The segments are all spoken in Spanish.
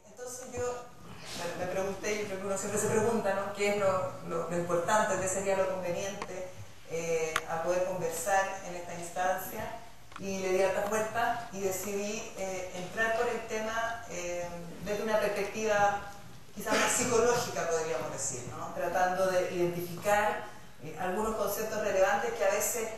Entonces yo me pregunté, y creo que uno siempre se pregunta, ¿no?, qué es lo importante, qué sería lo conveniente a poder conversar en esta instancia, y le di hartas vueltas y decidí entrar por el tema desde una perspectiva quizás más psicológica, podríamos decir, ¿no?, tratando de identificar algunos conceptos relevantes que a veces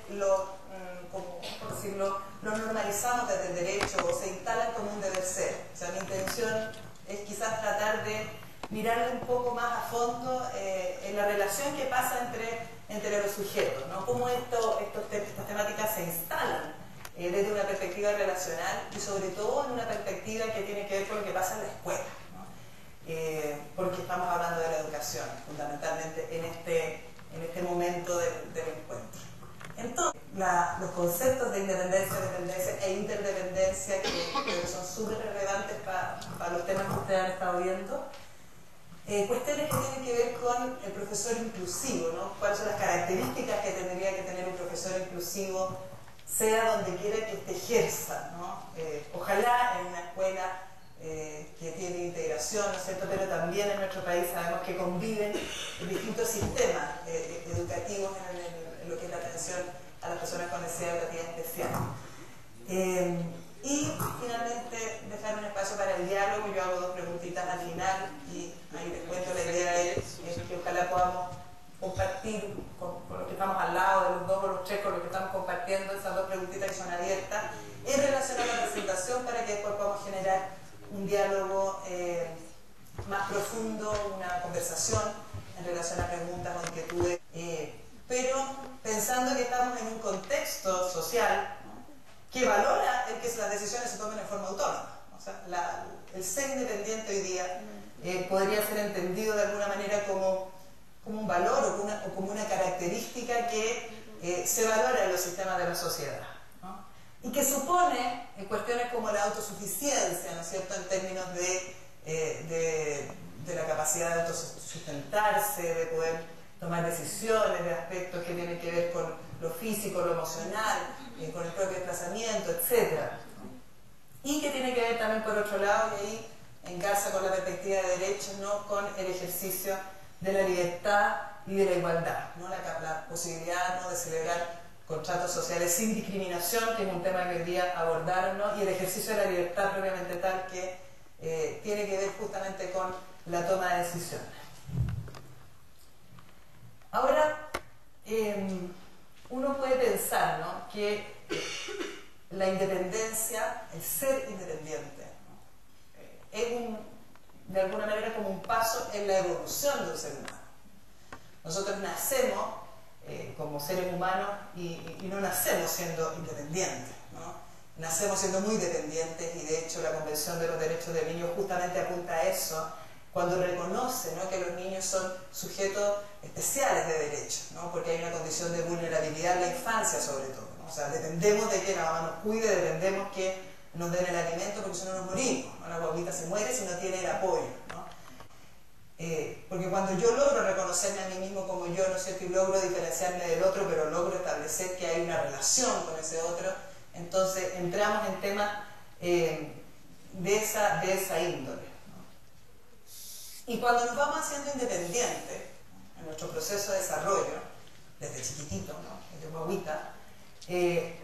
como, por decirlo, los normalizamos desde el derecho o se instalan como un deber ser. O sea, mi intención es quizás tratar de mirarle un poco más a fondo en la relación que pasa entre los sujetos, ¿no? Cómo estas temáticas se instalan desde una perspectiva relacional y sobre todo en una perspectiva que tiene que ver con lo que pasa en la escuela, ¿no? Porque estamos hablando de la educación, fundamentalmente en este momento del encuentro. Entonces, los conceptos de independencia, dependencia e interdependencia que son súper relevantes para los temas que ustedes han estado viendo, cuestiones que tienen que ver con el profesor inclusivo, ¿no? Cuáles son las características que tendría que tener un profesor inclusivo, sea donde quiera que esté ejerza, ¿no? Ojalá en una escuela que tiene integración, ¿no es cierto?, pero también en nuestro país sabemos que conviven distintos sistemas educativos en lo que es la atención a las personas con necesidad educativa especial. Y finalmente dejar un espacio para el diálogo. Yo hago dos preguntitas al final y ahí les cuento. La idea es que ojalá podamos compartir con los que estamos al lado, de los dos o los tres con los que estamos compartiendo, esas dos preguntitas que son abiertas en relación a la presentación, para que después podamos generar un diálogo más profundo, una conversación en relación a preguntas o inquietudes, pero pensando que estamos en un contexto social, ¿no?, que valora el que las decisiones se tomen en forma autónoma. O sea, el ser independiente hoy día podría ser entendido de alguna manera como un valor o como una característica que se valora en los sistemas de la sociedad, ¿no?, y que supone cuestiones como la autosuficiencia, ¿no es cierto?, en términos de la capacidad de autosustentarse, de poder tomar decisiones de aspectos que tienen que ver con lo físico, lo emocional, con el propio desplazamiento, etc. Y que tiene que ver también, por otro lado, y ahí engarza con la perspectiva de derechos, ¿no?, con el ejercicio de la libertad y de la igualdad, ¿no?, la posibilidad, ¿no?, de celebrar contratos sociales sin discriminación, que es un tema que hoy día abordaron, ¿no?, y el ejercicio de la libertad propiamente tal, que tiene que ver justamente con la toma de decisiones. Ahora, uno puede pensar, ¿no?, que la independencia, el ser independiente, ¿no?, es de alguna manera como un paso en la evolución de un ser humano. Nosotros nacemos como seres humanos y no nacemos siendo independientes, ¿no? Nacemos siendo muy dependientes, y de hecho la Convención de los Derechos del Niño justamente apunta a eso cuando reconoce, ¿no?, que los niños son sujetos especiales de derechos, ¿no?, porque hay una condición de vulnerabilidad en la infancia sobre todo, ¿no? O sea, dependemos de que la mamá nos cuide, dependemos que nos den el alimento, porque si no nos morimos, ¿no? La guaguita se muere si no tiene el apoyo, ¿no? Porque cuando yo logro reconocerme a mí mismo como yo, ¿no es cierto?, y logro diferenciarme del otro, pero logro establecer que hay una relación con ese otro, entonces entramos en temas de esa índole, ¿no? Y cuando nos vamos haciendo independientes, ¿no?, en nuestro proceso de desarrollo, desde chiquitito, ¿no?, desde guaguita,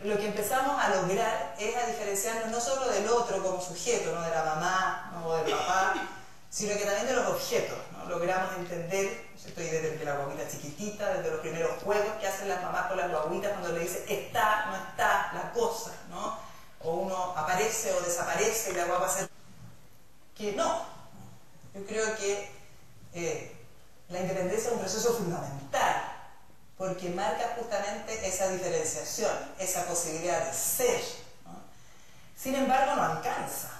lo que empezamos a lograr es a diferenciarnos no solo del otro como sujeto, ¿no?, de la mamá, ¿no?, o del papá, sino que también de los objetos, ¿no? Logramos entender, ¿no?, y desde la guaguita chiquitita, desde los primeros juegos que hacen las mamás con las guaguitas cuando le dicen está, no está, la cosa, ¿no? O uno aparece o desaparece y la guagua se... que no. Yo creo que la independencia es un proceso fundamental, porque marca justamente esa diferenciación, esa posibilidad de ser, ¿no? Sin embargo, no alcanza.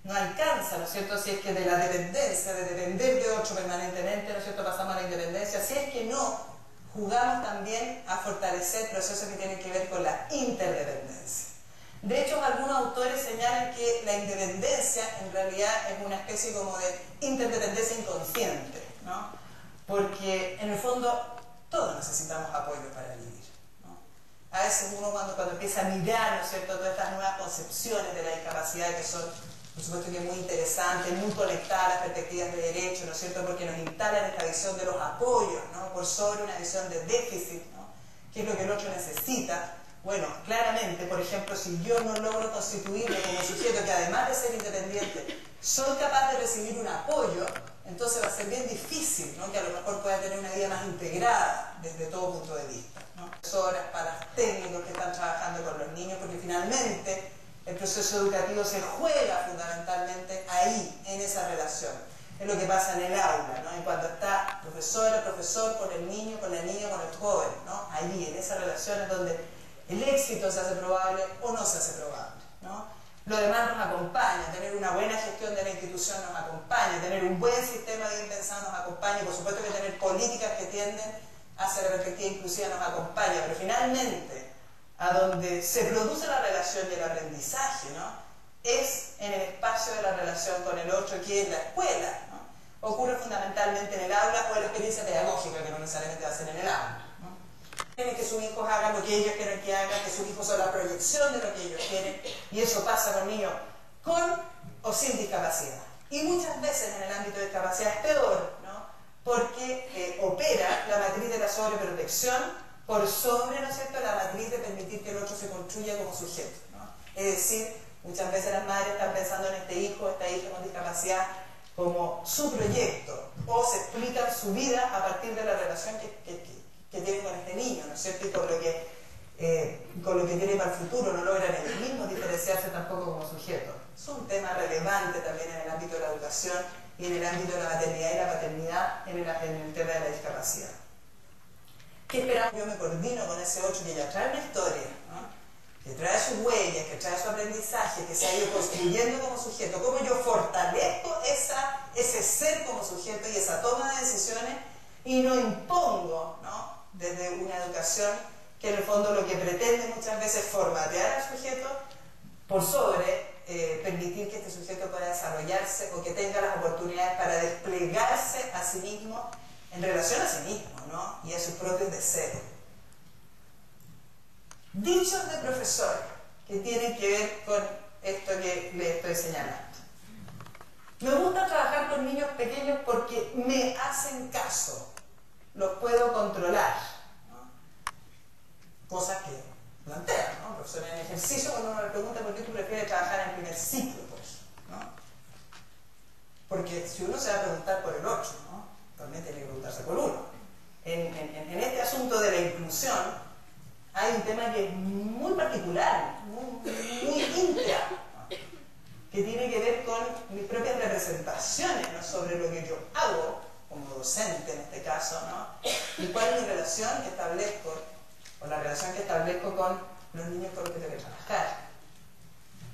No alcanza, ¿no es cierto?, si es que de la dependencia, de depender de otro permanentemente, ¿no es cierto?, pasamos a la independencia, si es que no jugamos también a fortalecer procesos que tienen que ver con la interdependencia. De hecho, algunos autores señalan que la independencia en realidad es una especie como de interdependencia inconsciente, ¿no?, porque en el fondo todos necesitamos apoyo para vivir, ¿no? A veces uno cuando empieza a mirar, ¿no es cierto?, todas estas nuevas concepciones de la discapacidad que son por supuesto que es muy interesante, muy conectada a las perspectivas de derecho, ¿no es cierto?, porque nos instalan esta visión de los apoyos, ¿no?, por sobre una visión de déficit, ¿no?, qué es lo que el otro necesita. Bueno, claramente, por ejemplo, si yo no logro constituirme como sujeto que además de ser independiente, soy capaz de recibir un apoyo, entonces va a ser bien difícil, ¿no?, que a lo mejor pueda tener una vida más integrada desde todo punto de vista, ¿no? Profesoras, para los técnicos que están trabajando con los niños, porque finalmente el proceso educativo se juega fundamentalmente ahí, en esa relación. Es lo que pasa en el aula, ¿no?, en cuanto está profesora, profesor, con el niño, con la niña, con el joven, ¿no?, allí, en esa relación es donde el éxito se hace probable o no se hace probable, ¿no? Lo demás nos acompaña, tener una buena gestión de la institución nos acompaña, tener un buen sistema bien pensado nos acompaña, y por supuesto que tener políticas que tienden hacia la perspectiva inclusiva nos acompaña, pero finalmente a donde se produce la relación y el aprendizaje, ¿no?, es en el espacio de la relación con el otro, que es la escuela, ¿no? Ocurre fundamentalmente en el aula o en la experiencia pedagógica, que no necesariamente va a ser en el aula. Quieren que sus hijos hagan lo que ellos quieren que hagan, que sus hijos son la proyección de lo que ellos quieren, y eso pasa con niños con o sin discapacidad. Y muchas veces en el ámbito de discapacidad es peor, ¿no?, porque opera la matriz de la sobreprotección por sobre, ¿no es cierto?, la matriz de permitir que el otro se construya como sujeto, ¿no? Es decir, muchas veces las madres están pensando en este hijo, esta hija con discapacidad como su proyecto, o se explican su vida a partir de la relación que tienen con este niño, ¿no es cierto?, y con lo que tiene para el futuro, no logran ellos mismos diferenciarse tampoco como sujetos. Es un tema relevante también en el ámbito de la educación y en el ámbito de la maternidad y la paternidad en el tema de la discapacidad. ¿Qué esperamos? Yo me coordino con ese otro que ya trae una historia, ¿no?, que trae sus huellas, que trae su aprendizaje, que se ha ido construyendo como sujeto. ¿Cómo yo fortalezco ese ser como sujeto y esa toma de decisiones y no impongo, ¿no?, desde una educación que en el fondo lo que pretende muchas veces es formatear al sujeto por sobre permitir que este sujeto pueda desarrollarse o que tenga las oportunidades para desplegarse a sí mismo en relación a sí mismo, ¿no?, y a sus propios deseos. Dichos de profesor que tienen que ver con esto que les estoy señalando. Me gusta trabajar con niños pequeños porque me hacen caso, los puedo controlar, ¿no?, cosas que plantean, ¿no?, profesor en ejercicio, cuando uno le pregunta por qué tú prefieres trabajar en el primer ciclo, pues, ¿no?, porque si uno se va a preguntar por el otro, ¿no?, también tiene que preguntarse por uno. En este asunto de la inclusión hay un tema que es muy particular, muy intra, ¿no?, que tiene que ver con mis propias representaciones, ¿no?, sobre lo que yo hago como docente en este caso, ¿no?, y cuál es mi relación que establezco, o la relación que establezco con los niños con los que tengo que trabajar.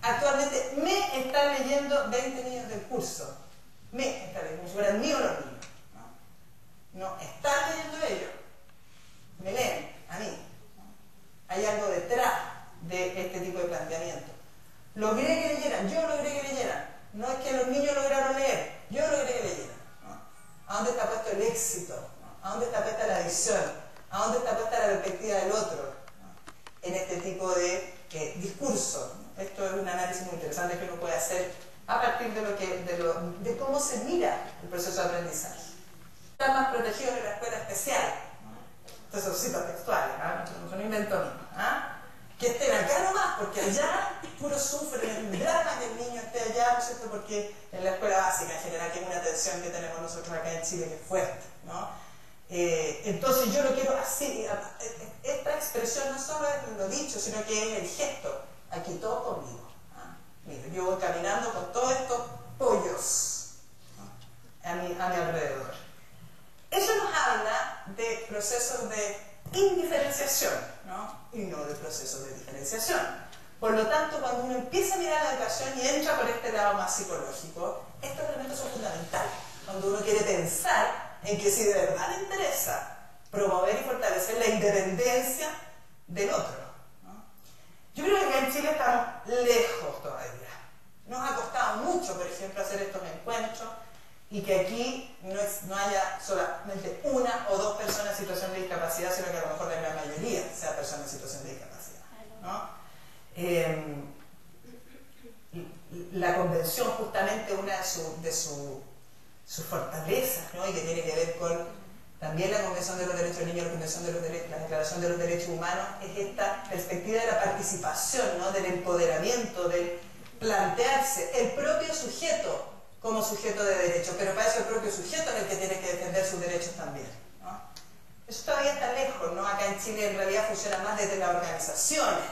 Actualmente me están leyendo 20 niños del curso, me están leyendo, como si fueran míos los niños, ¿no? No están leyendo ellos, me leen a mí, ¿no? Hay algo detrás de este tipo de planteamiento. Logré que leyeran, yo logré que leyeran, no es que los niños lograron leer, yo logré que leyeran, ¿no? ¿A dónde está puesto el éxito? ¿No? ¿A dónde está puesta la visión? ¿A dónde está puesta la perspectiva del otro? ¿No?, en este tipo de discurso, ¿no? Esto es un análisis muy interesante que uno puede hacer a partir de cómo se mira el proceso de aprendizaje. Están más protegidos en la escuela especial, ¿no? Estos son citas textuales, ¿no?, no son inventos míos, ¿ah? Que estén acá nomás, porque allá puro sufren el drama que el niño esté allá, ¿no es cierto?, porque en la escuela básica en general, que es una tensión que tenemos nosotros acá en Chile que es fuerte, ¿no? Entonces yo lo quiero así, esta expresión no solo es lo dicho, sino que es el gesto, aquí todo conmigo, ¿ah? Mira, yo voy caminando con todos estos pollos, ¿no?, a mi alrededor. Eso nos habla de procesos de indiferenciación, ¿no?, y no de procesos de diferenciación. Por lo tanto, cuando uno empieza a mirar la educación y entra por este lado más psicológico, estos elementos son fundamentales. Cuando uno quiere pensar en que si de verdad le interesa promover y fortalecer la independencia del otro, ¿no? Yo creo que acá en Chile estamos lejos todavía. Nos ha costado mucho, por ejemplo, hacer estos encuentros y que aquí no haya solamente una o dos personas en situación de discapacidad, sino que a lo mejor la gran mayoría sea personas en situación de discapacidad, ¿no? la convención justamente una de sus fortalezas, ¿no? Y que tiene que ver con también la Convención de los Derechos del Niño, la Declaración de los Derechos Humanos, es esta perspectiva de la participación, ¿no? Del empoderamiento, del plantearse el propio sujeto como sujeto de derecho, pero para eso el propio sujeto es el que tiene que defender sus derechos también, ¿no? Eso todavía está lejos, ¿no? Acá en Chile en realidad funciona más desde las organizaciones,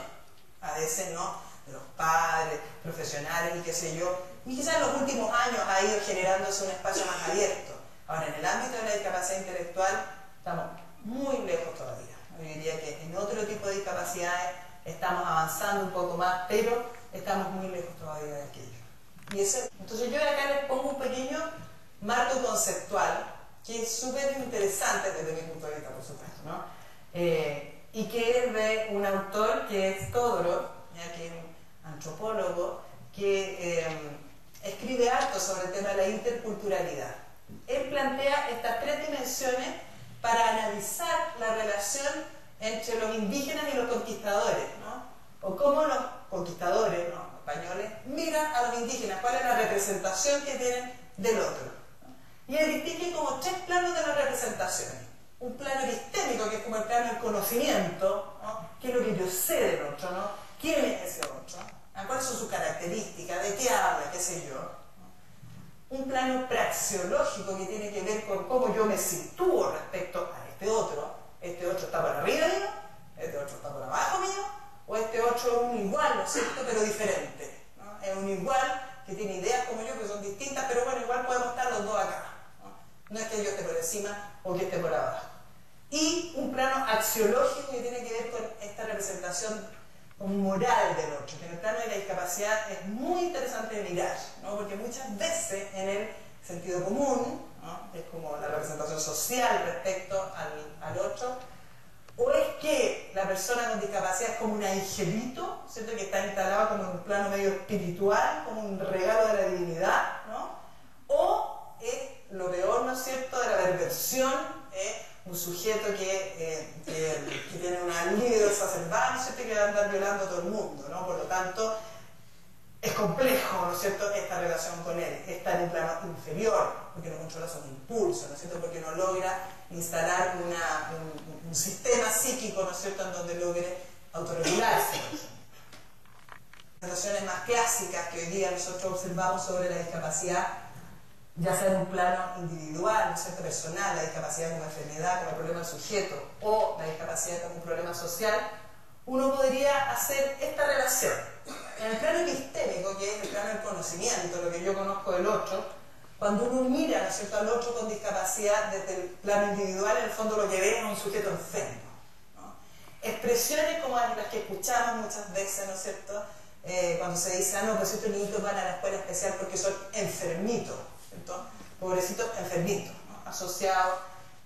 a veces, ¿no? De los padres, profesionales y qué sé yo, y quizás en los últimos años ha ido generándose un espacio más abierto. Ahora, en el ámbito de la discapacidad intelectual estamos muy lejos todavía. Yo diría que en otro tipo de discapacidades estamos avanzando un poco más, pero estamos muy lejos todavía de aquello. Y entonces yo acá les pongo un pequeño marco conceptual que es súper interesante desde mi punto de vista, por supuesto, ¿no? Y que es de un autor que es Todorov, ¿ya? Que es un antropólogo que escribe harto sobre el tema de la interculturalidad. Él plantea estas tres dimensiones para analizar la relación entre los indígenas y los conquistadores, ¿no? O cómo los conquistadores, ¿no? Españoles miran a los indígenas, cuál es la representación que tienen del otro, ¿no? Y él distingue como tres planos de las representaciones. Un plano epistémico, que es como el plano del conocimiento, ¿no? ¿Qué es lo que yo sé del otro, ¿no? ¿Quién es ese otro? ¿Cuáles son sus características? ¿De qué habla? ¿Qué sé yo? Un plano praxeológico que tiene que ver con cómo yo me sitúo respecto a este otro. Este otro está por arriba mío, este otro está por abajo mío, o este otro es un igual, ¿no es cierto?, pero diferente, ¿no? Es un igual que tiene ideas como yo, que son distintas, pero bueno, igual podemos estar los dos acá, ¿no? No es que yo esté por encima o que esté por abajo. Y un plano axiológico que tiene que ver con esta representación moral del otro, que en el plano de la discapacidad es muy interesante mirar, ¿no? Porque muchas veces en el sentido común, ¿no? Es como la representación social respecto al otro, o es que la persona con discapacidad es como un angelito, ¿cierto? Que está instalado como en un plano medio espiritual, como un regalo de la divinidad, ¿no? O es lo peor, ¿no es cierto?, de la perversión, un sujeto que tiene una libido exacerbada, ¿no es cierto?, que va a andar violando a todo el mundo, ¿no? Por lo tanto, es complejo, ¿no es cierto?, esta relación con él. Está en un plano inferior, porque no controla sus impulsos, ¿no es cierto?, porque no logra instalar un sistema psíquico, ¿no es cierto?, en donde logre autorregularse. Las relaciones más clásicas que hoy día nosotros observamos sobre la discapacidad, ya sea en un plano individual, ¿no es cierto?, personal, la discapacidad como enfermedad, como el problema del sujeto, o la discapacidad como un problema social, uno podría hacer esta relación. En el plano epistémico, que es el plano del conocimiento, lo que yo conozco del otro, cuando uno mira, ¿no es cierto?, al otro con discapacidad desde el plano individual, en el fondo lo que ve es un sujeto enfermo, ¿no? Expresiones como las que escuchamos muchas veces, ¿no es cierto?, cuando se dice, ah, no, pues estos niñitos van a la escuela especial porque son enfermitos, ¿cierto? Pobrecitos enfermitos, ¿no? Asociados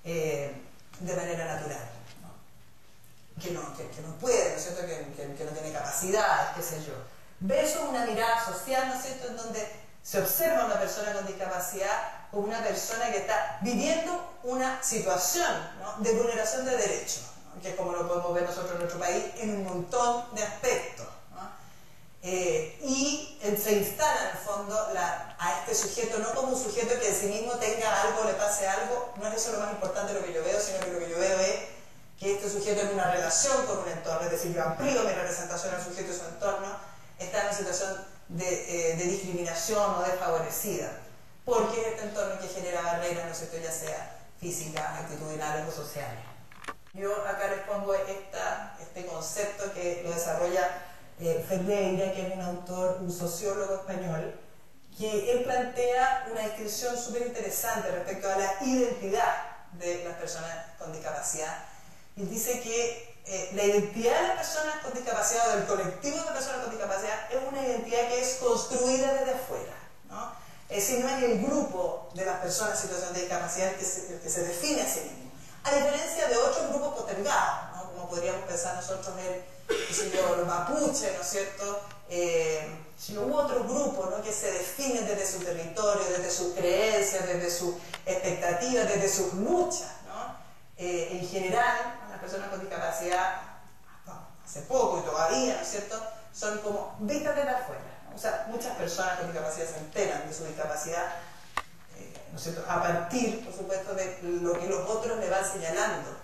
de manera natural, ¿no? Que no puede, ¿no es cierto?, que no tiene capacidades, qué sé yo. Versus una mirada social, ¿no es cierto?, en donde se observa a una persona con discapacidad como una persona que está viviendo una situación, ¿no?, de vulneración de derechos, ¿no?, que es como lo podemos ver nosotros en nuestro país en un montón de aspectos, ¿no? Y se instala en el fondo a este sujeto no como un sujeto que en sí mismo tenga algo, le pase algo. No es eso lo más importante lo que yo veo, sino que lo que yo veo es que este sujeto en una relación con un entorno, es decir, yo amplío mi representación al sujeto y su entorno, está en una situación de discriminación o desfavorecida, porque es este entorno que genera barreras, ¿no es cierto?, ya sea físicas, actitudinales o sociales. Yo acá les pongo este concepto que lo desarrolla Ferreira, que es un autor, un sociólogo español, que él plantea una distinción súper interesante respecto a la identidad de las personas con discapacidad. Y dice que la identidad de las personas con discapacidad o del colectivo de personas con discapacidad es una identidad que es construida desde afuera, ¿no? Es decir, no es el grupo de las personas en situación de discapacidad el que se define a sí mismo, a diferencia de otros grupos postergados, ¿no? Como podríamos pensar nosotros en los mapuches, ¿no es cierto?, si hubo otros grupos, ¿no?, que se definen desde su territorio, desde sus creencias, desde sus expectativas, desde sus luchas, ¿no? En general, las personas con discapacidad, hace poco y todavía, ¿no es cierto?, son como vistas desde afuera, ¿no? O sea, muchas personas con discapacidad se enteran de su discapacidad, ¿no es cierto?, a partir, por supuesto, de lo que los otros le van señalando.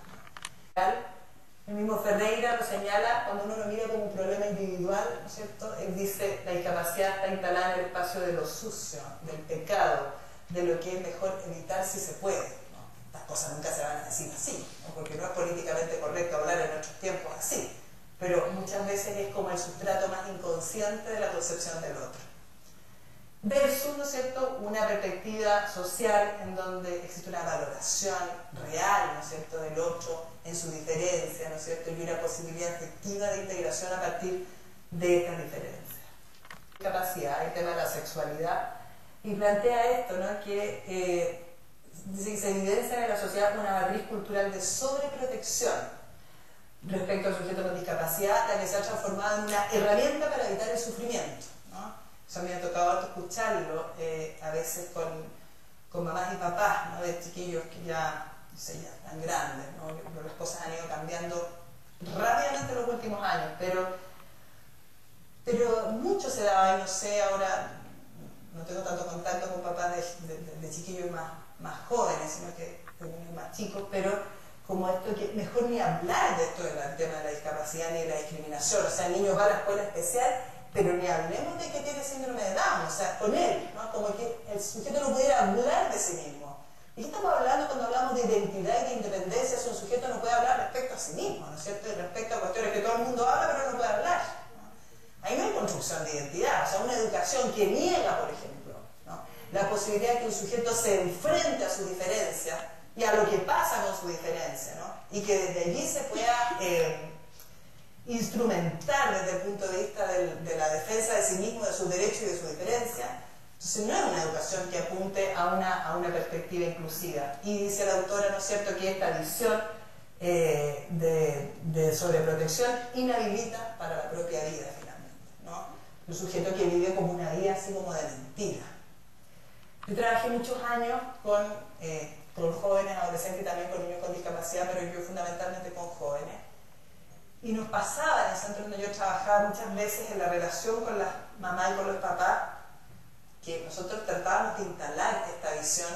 El mismo Ferreira lo señala cuando uno lo mira como un problema individual, ¿no es cierto? Él dice, la discapacidad está instalada en el espacio de lo sucio, del pecado, de lo que es mejor evitar si se puede, ¿no? Estas cosas nunca se van a decir así, ¿no? Porque no es políticamente correcto hablar en nuestros tiempos así, pero muchas veces es como el sustrato más inconsciente de la concepción del otro. Versus, ¿no es cierto?, una perspectiva social en donde existe una valoración real, ¿no es cierto?, del otro en su diferencia, ¿no es cierto?, y una posibilidad efectiva de integración a partir de estas diferencias. Capacidad, el tema de la sexualidad, y plantea esto, ¿no?, que dice que se evidencia en la sociedad una matriz cultural de sobreprotección respecto al sujeto con discapacidad, la que se ha transformado en una herramienta para evitar el sufrimiento, ¿no? O sea, me ha tocado escucharlo a veces con mamás y papás, ¿no?, de chiquillos que ya, no sé, ya están grandes, ¿no?, las cosas han ido cambiando rápidamente en los últimos años, pero mucho se daba, y no sé, ahora no tengo tanto contacto con papás de chiquillos más jóvenes, sino que de niños más chicos, pero como esto que mejor ni hablar de esto del tema de la discapacidad ni de la discriminación. O sea, el niño va a la escuela especial, pero ni hablemos de que tiene síndrome de Down, o sea, con él, ¿no?, como que el sujeto no pudiera hablar de sí mismo. ¿Y qué estamos hablando cuando hablamos de identidad y de independencia? Si un sujeto no puede hablar respecto a sí mismo, ¿no es cierto?, y respecto a cuestiones que todo el mundo habla, pero no puede hablar, ¿no? Ahí no hay construcción de identidad, o sea, una educación que niega, por ejemplo, ¿no?, la posibilidad de que un sujeto se enfrente a su diferencia y a lo que pasa con su diferencia, ¿no?, y que desde allí se pueda instrumentar desde el punto de vista de la defensa de sí mismo, de sus derechos y de su diferencia. Entonces no es una educación que apunte a una perspectiva inclusiva. Y dice la autora, ¿no es cierto?, que esta visión de sobreprotección inhabilita para la propia vida finalmente, ¿no? Un sujeto que vive como una vida así como de mentira. Yo trabajé muchos años con jóvenes, adolescentes y también con niños con discapacidad, pero yo fundamentalmente con jóvenes. Y nos pasaba en el centro donde yo trabajaba muchas veces en la relación con las mamás y con los papás, que nosotros tratábamos de instalar esta visión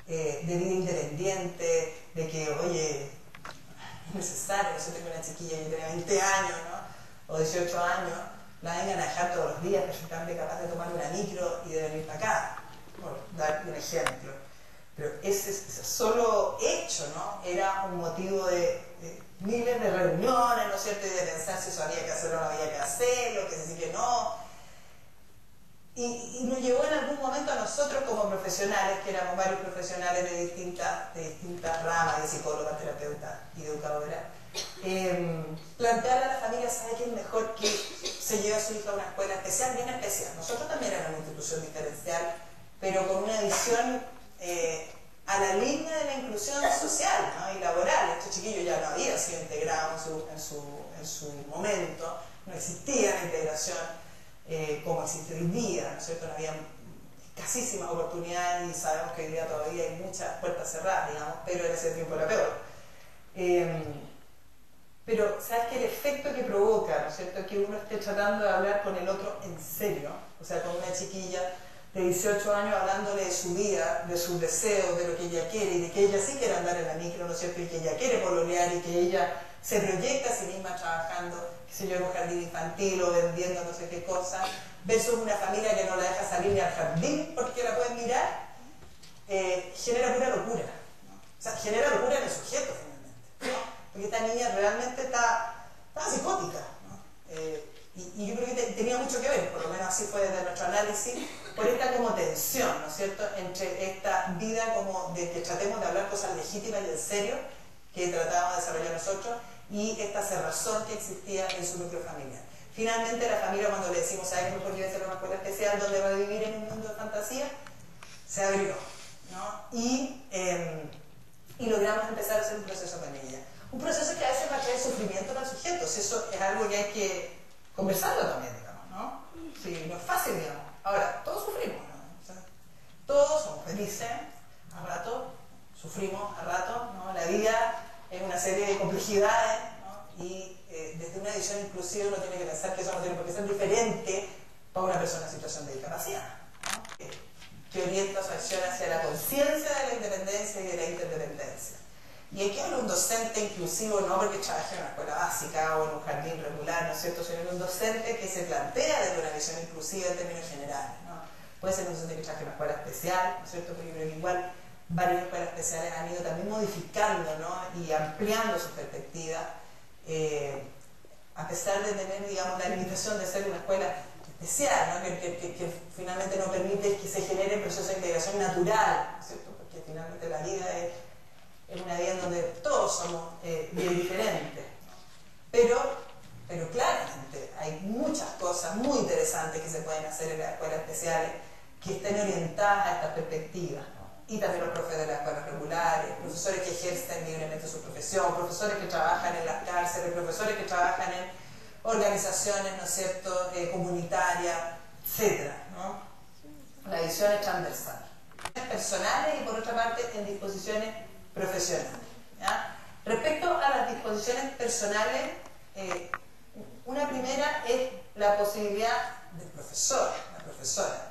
de vida independiente, de que, oye, es necesario, yo tengo una chiquilla que tiene 20 años, ¿no?, o 18 años, la vengan a dejar todos los días, perfectamente capaz de tomar una micro y de venir para acá, por dar un ejemplo. Pero ese solo hecho, ¿no?, era un motivo de miles de reuniones, ¿no es cierto?, y de pensar si eso había que hacerlo o no había que hacerlo, que sí, que no. Y nos llevó en algún momento a nosotros como profesionales, que éramos varios profesionales de distintas ramas, de psicólogas, terapeutas y educadoras, plantear a la familia, ¿sabe qué es mejor que se lleve a su hija a una escuela especial, bien especial? Nosotros también éramos una institución diferencial, pero con una visión a la línea de la inclusión social, ¿no?, y laboral. Estos chiquillos ya no habían sido integrados en su momento, no existía la integración como existe hoy día, ¿no es cierto?, no había escasísimas oportunidades y sabemos que hoy día todavía hay muchas puertas cerradas, digamos, pero en ese tiempo era peor. Pero, ¿sabes qué? El efecto que provoca, ¿no es cierto?, que uno esté tratando de hablar con el otro en serio, o sea, con una chiquilla de 18 años hablándole de su vida, de sus deseos, de lo que ella quiere, y de que ella sí quiere andar en la micro, ¿no es cierto?, y que ella quiere pololear, y que ella se proyecta a sí misma trabajando, qué sé yo, en un jardín infantil o vendiendo no sé qué cosa, versus una familia que no la deja salir ni al jardín porque la pueden mirar, genera pura locura, ¿no? O sea, genera locura en el sujeto finalmente, ¿no?, porque esta niña realmente está psicótica, ¿no? Y yo creo que tenía mucho que ver, por lo menos así fue desde nuestro análisis, por esta como tensión, ¿no es cierto?, entre esta vida como de que tratemos de hablar cosas legítimas y en serio, que tratábamos de desarrollar nosotros, y esta cerrazón que existía en su núcleo familiar. Finalmente la familia, cuando le decimos, ¿sabes que mejor debe ser una escuela especial donde va a vivir en un mundo de fantasía?, se abrió, ¿no? Y logramos empezar a hacer un proceso con ella. Un proceso que a veces va a traer sufrimiento para sujetos. Eso es algo que hay que conversarlo también, digamos, ¿no? Sí, no es fácil, digamos. Ahora, todos sufrimos, ¿no? O sea, todos somos felices a rato, sufrimos a rato, ¿no? La vida es una serie de complejidades, ¿no? Y desde una visión inclusiva uno tiene que pensar que eso no tiene por qué ser diferente para una persona en situación de discapacidad, ¿no? Que orienta su acción hacia la conciencia de la independencia y de la interdependencia. Y aquí habla un docente inclusivo, no porque trabaje en una escuela básica o en un jardín regular, ¿no es cierto?, sino un docente que se plantea desde una visión inclusiva en términos generales, ¿no? Puede ser un docente que trabaje en una escuela especial, ¿no es cierto?, pero yo creo que igual varias escuelas especiales han ido también modificando, ¿no?, y ampliando su perspectiva, a pesar de tener, digamos, la limitación de ser una escuela especial, ¿no?, que finalmente no permite que se genere procesos de integración natural, ¿no es cierto?, porque finalmente la vida es una vida en donde todos somos bien diferentes, pero claramente hay muchas cosas muy interesantes que se pueden hacer en las escuelas especiales que estén orientadas a estas perspectivas, ¿no? Y también los profes de las escuelas regulares, profesores que ejercen libremente su profesión, profesores que trabajan en las cárceles, profesores que trabajan en organizaciones, ¿no es cierto?, comunitarias, etcétera, ¿no? La visión es transversal. Personales y por otra parte en disposiciones profesionales, ¿ya? Respecto a las disposiciones personales, una primera es la posibilidad del profesor, la profesora,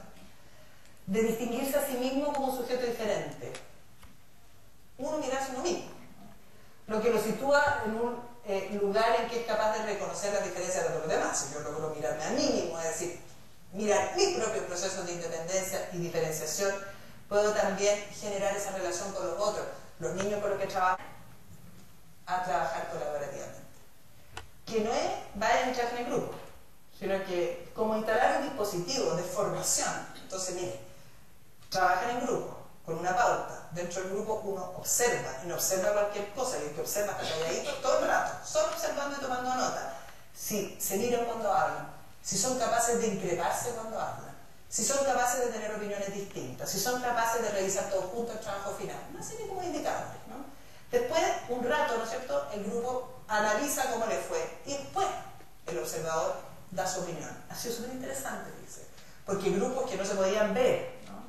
de distinguirse a sí mismo como un sujeto diferente. Uno mirarse a uno mismo, ¿no? Lo que lo sitúa en un lugar en que es capaz de reconocer las diferencias de los demás. Si yo logro mirarme a mí mismo, es decir, mirar mis propios procesos de independencia y diferenciación, puedo también generar esa relación con los otros. Los niños con los que trabajan, a trabajar colaborativamente. Que no es vayan y trabajen en grupo, sino que como instalar un dispositivo de formación. Entonces, miren, trabajan en grupo, con una pauta. Dentro del grupo uno observa, y no observa cualquier cosa, y el que observa está calladito todo el rato, solo observando y tomando nota. Si se miran cuando hablan, si son capaces de increparse cuando hablan, si son capaces de tener opiniones distintas, si son capaces de revisar todos juntos el trabajo final, una serie como indicadores, ¿no? Después, un rato, ¿no es cierto?, el grupo analiza cómo le fue y después el observador da su opinión. Ha sido súper interesante, dice, porque grupos que no se podían ver, ¿no?,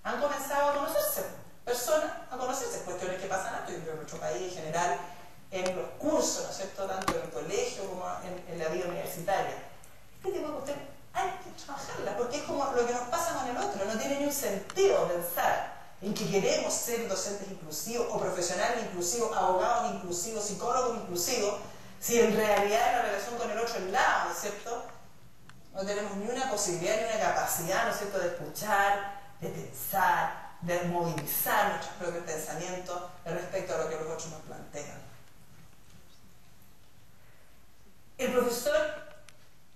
han comenzado a conocerse, personas a conocerse, cuestiones que pasan antes en nuestro país en general, en los cursos, ¿no es cierto?, tanto en el colegio como en la vida universitaria. Este tipo de cuestiones hay que trabajarla, porque es como lo que nos pasa con el otro, no tiene ni un sentido pensar en que queremos ser docentes inclusivos o profesionales inclusivos, abogados inclusivos, psicólogos inclusivos, si en realidad en la relación con el otro lado, ¿no es cierto?, no tenemos ni una posibilidad ni una capacidad, ¿no es cierto?, de escuchar, de pensar, de movilizar nuestros propios pensamientos respecto a lo que los otros nos plantean. El profesor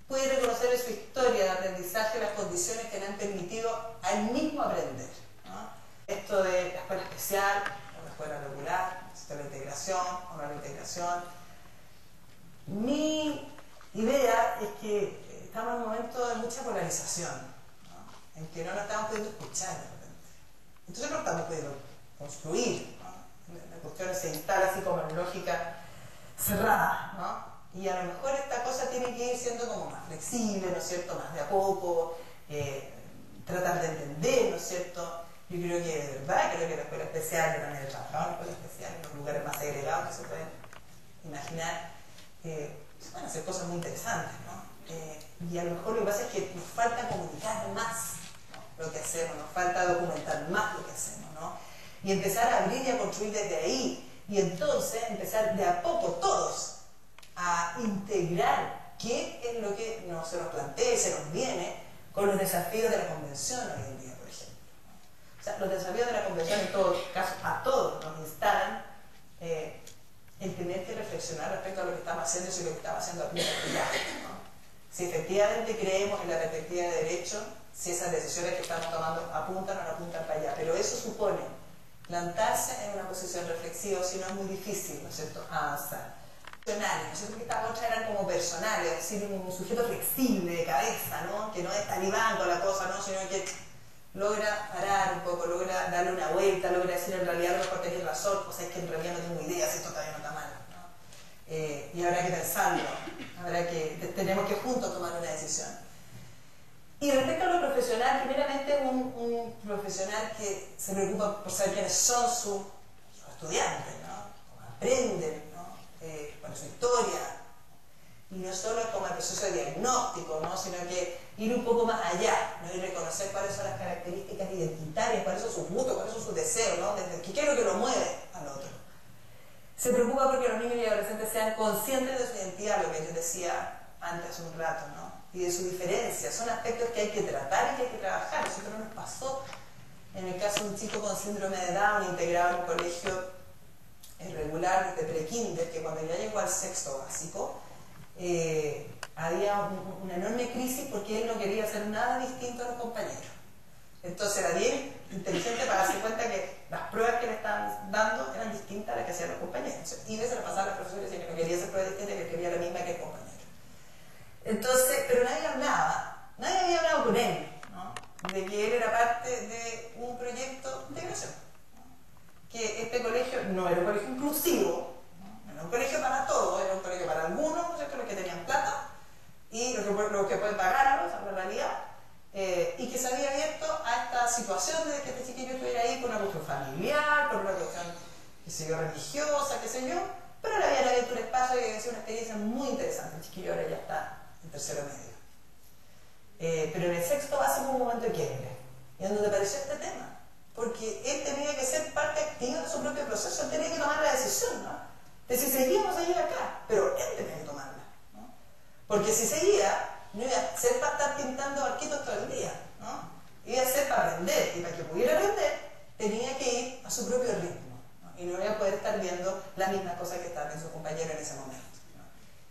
puede reconocer en su historia de aprendizaje las condiciones que le han permitido a él mismo aprender, ¿no? Esto de la escuela especial o la escuela regular, la integración o no la integración. Mi idea es que estamos en un momento de mucha polarización, ¿no?, en que no nos estamos pudiendo escuchar de repente. Entonces no estamos pudiendo construir, ¿no? La cuestión se instala así como en lógica cerrada, ¿no? Y a lo mejor esta cosa tiene que ir siendo como más flexible, ¿no es cierto?, más de a poco, tratar de entender, ¿no es cierto? Yo creo que de verdad, creo que la escuela especial, yo también he trabajado en la escuela especial, en los lugares más segregados que se pueden imaginar, se van a hacer cosas muy interesantes, ¿no? Y a lo mejor lo que pasa es que nos falta comunicar más, ¿no?, lo que hacemos, nos falta documentar más lo que hacemos, ¿no? Y empezar a abrir y a construir desde ahí, y entonces empezar de a poco todos a integrar qué es lo que se nos plantea y se nos viene con los desafíos de la convención hoy en día, por ejemplo. O sea, los desafíos de la convención en todo caso, a todos nos instalan en tener que reflexionar respecto a lo que estamos haciendo y si lo que estamos haciendo apunta para allá, ¿no? Si efectivamente creemos en la perspectiva de derecho, si esas decisiones que estamos tomando apuntan o no apuntan para allá. Pero eso supone plantarse en una posición reflexiva, si no es muy difícil, ¿no es cierto?, avanzar. ¿No es cierto?, que estas otras eran como personales, es decir, un sujeto flexible de cabeza, ¿no?, que no es talibán con la cosa, ¿no?, sino que logra parar un poco, logra darle una vuelta, logra decir en realidad a lo mejor tenés razón, o sea, es que en realidad no tengo idea si esto todavía no está mal, ¿no? Y habrá que pensarlo, tenemos que juntos tomar una decisión. Y respecto a lo profesional, primeramente un profesional que se preocupa por saber quiénes son sus estudiantes, ¿no?, cómo aprenden, ¿no?, cuál es su historia. Y no solo es como el proceso de diagnóstico, ¿no? Sino que ir un poco más allá, ¿no? Y reconocer cuáles son las características identitarias, cuáles son sus gustos, cuáles son sus deseos, ¿no? ¿Qué es lo que lo mueve al otro? Se preocupa porque los niños y adolescentes sean conscientes de su identidad, lo que yo decía antes hace un rato, ¿no? Y de su diferencia. Son aspectos que hay que tratar y que hay que trabajar. A nosotros nos pasó, en el caso de un chico con síndrome de Down integrado en un colegio regular de pre-kinder, que cuando ya llegó al sexto básico, había una enorme crisis porque él no quería hacer nada distinto a los compañeros. Entonces era bien inteligente para darse cuenta que las pruebas que le estaban dando eran distintas a las que hacían los compañeros. Y se la pasaba a los profesores diciendo que no quería hacer pruebas distintas, que quería la misma que el compañero. Entonces, pero nadie había hablado con él, ¿no? De que él era parte de un proyecto de integración, ¿no? Que este colegio no era un colegio inclusivo, ¿no? Era un colegio para todos, era un colegio para algunos, ¿no es cierto?, los que tenían plata y los que pueden pagarlo, esa es la realidad, y que se había abierto a esta situación de que este chiquillo estuviera ahí por una cuestión familiar, por una cuestión, qué sé yo, religiosa, qué sé yo, pero le habían abierto un espacio y había sido una experiencia muy interesante. El chiquillo ahora ya está en tercero medio. Pero en el sexto básico hubo un momento de quiebre, y en donde apareció este tema, porque él tenía que ser parte activa de su propio proceso, él tenía que tomar la decisión, ¿no? De si seguíamos a ir acá, pero él tenía que tomarla, ¿no? Porque si seguía, no iba a ser para estar pintando barquitos todo el día, ¿no? Iba a ser para aprender, y para que pudiera aprender, tenía que ir a su propio ritmo, ¿no? Y no iba a poder estar viendo las mismas cosas que estaban en su compañero en ese momento.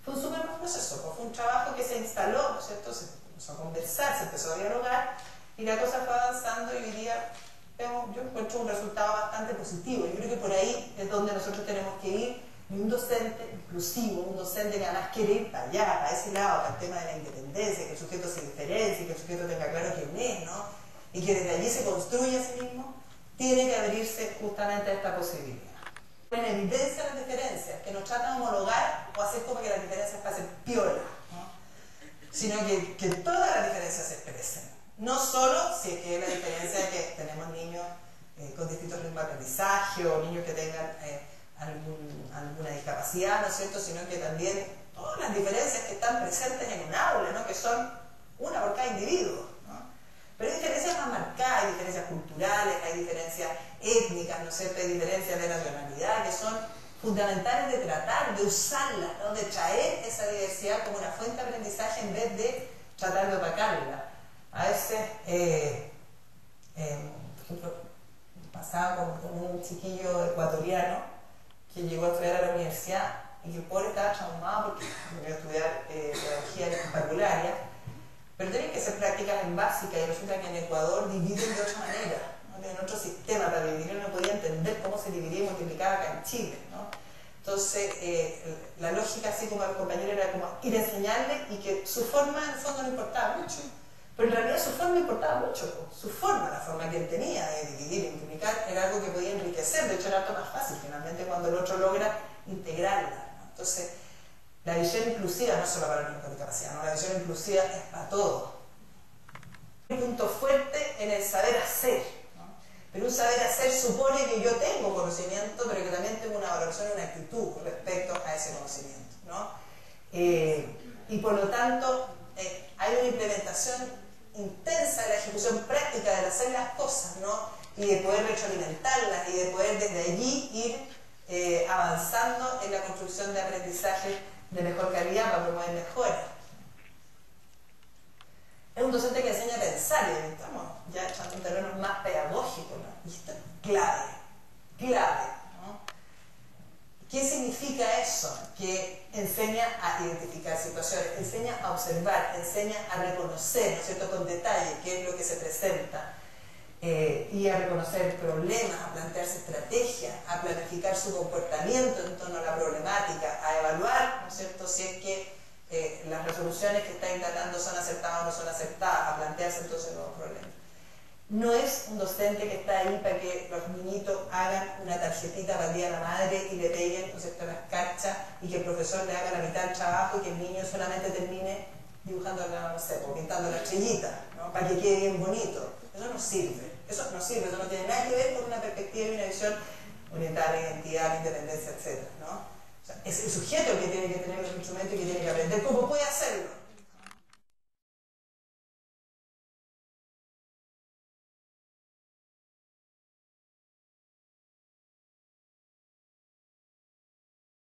Fue un súper buen proceso, pues fue un trabajo que se instaló, ¿no es cierto? Se empezó a conversar, se empezó a dialogar y la cosa fue avanzando y hoy día yo encuentro un resultado bastante positivo. Yo creo que por ahí es donde nosotros tenemos que ir, y un docente inclusivo, un docente que además quiere ir para allá, para ese lado, para el tema de la independencia, que el sujeto se diferencie, que el sujeto tenga claro quién es, ¿no? Y que desde allí se construya a sí mismo, tiene que abrirse justamente a esta posibilidad. En evidencia las diferencias, que nos tratan de homologar o hacer como que las diferencias pasen piola, ¿no? Sino que todas las diferencias se expresen. No solo si es que la diferencia es que tenemos niños con distintos ritmos de aprendizaje o niños que tengan alguna discapacidad, ¿no es cierto?, sino que también todas las diferencias que están presentes en un aula, ¿no?, que son una por cada individuo, ¿no? Pero hay diferencias más marcadas, hay diferencias culturales, hay diferencias étnicas, ¿no es cierto?, hay diferencias de nacionalidad que son fundamentales de tratar, de usarlas, ¿no?, de traer esa diversidad como una fuente de aprendizaje en vez de tratar de opacarla. A veces, por ejemplo, pasaba con un chiquillo ecuatoriano que llegó a estudiar a la universidad y que el pobre estaba traumado porque iba a estudiar pedagogía y parvularia, pero tienen que ser prácticas en básica y resulta que en Ecuador dividen de otra manera, ¿no? Tienen otro sistema para dividir, no podía entender cómo se dividía y multiplicaba acá en Chile, ¿no? Entonces, la lógica así como el compañero era como ir a enseñarle y que su forma en el fondo no importaba mucho, pero en realidad su forma importaba mucho, su forma, la forma que él tenía de dividir y multiplicar era algo que podía enriquecer, de hecho era algo más fácil finalmente cuando el otro logra integrarla, ¿no? Entonces, la visión inclusiva no es solo para los niños con discapacidad, ¿no? La visión inclusiva es para todos. Un punto fuerte en el saber hacer, ¿no? Pero un saber hacer supone que yo tengo conocimiento, pero que también tengo una valoración y una actitud respecto a ese conocimiento, ¿no? Y por lo tanto, hay una implementación intensa de la ejecución práctica de hacer las cosas, ¿no? Y de poder retroalimentarlas y de poder desde allí ir avanzando en la construcción de aprendizaje de mejor calidad para promover mejoras. Es un docente que enseña a pensar y estamos ya echando en terrenos más pedagógicos, ¿no? Y esto es clave, ¿no? ¿Qué significa eso? Que enseña a identificar situaciones, enseña a observar, enseña a reconocer, ¿no es cierto?, con detalle qué es lo que se presenta, y a reconocer problemas, a plantearse estrategias, a planificar su comportamiento en torno a la problemática, a evaluar, ¿no es cierto?, si es que las resoluciones que está intentando son aceptadas o no son aceptadas, a plantearse entonces nuevos problemas. No es un docente que está ahí para que los niñitos hagan una tarjetita para el día de la madre y le peguen, ¿no es cierto?, las cachas y que el profesor le haga la mitad del trabajo y que el niño solamente termine dibujando, no sé, o pintando la estrellita, ¿no?, para que quede bien bonito. Eso no sirve, eso no tiene nada que ver con una perspectiva y una visión orientada a la identidad, la independencia, etc., ¿no? O sea, es el sujeto que tiene que tener los instrumentos y que tiene que aprender cómo puede hacerlo.